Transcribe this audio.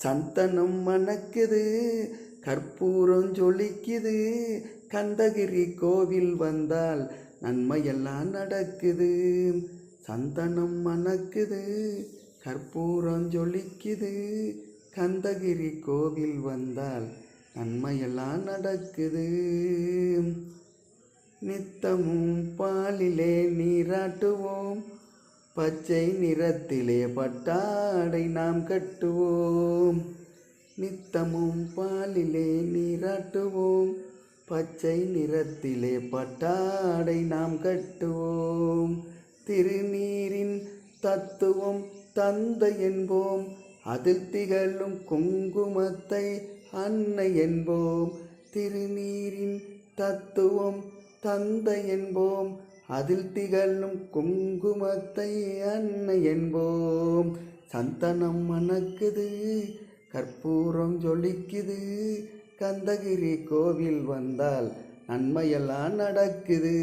சந்தனம் மணக்குது, கற்பூரம் ஜொலிக்குது, கந்தகிரி கோவில் வந்தால் நன்மையெல்லாம் நடக்குது. சந்தனம் மணக்குது, கற்பூரம் ஜொலிக்குது, கந்தகிரி கோவில் வந்தால் நன்மையெல்லாம் நடக்குது. நித்தமும் பாலிலே நீராட்டுவோம், பச்சை நிறத்திலே பட்டாடை நாம் கட்டுவோம். நித்தமும் பாலிலே நீராட்டுவோம், பச்சை நிறத்திலே பட்டாடை நாம் கட்டுவோம். திருநீரின் தத்துவம் தந்தை என்போம், அதில் திகழும் குங்குமத்தை அன்னை என்போம். திருநீரின் தத்துவம் தந்தை என்போம், அதில் திகழும் குங்குமத்தை அன்னை என்போம். சந்தனம் மணக்குது, கற்பூரம் ஜொலிக்குது, கந்தகிரி கோவில் வந்தால் நன்மையெல்லாம் நடக்குது.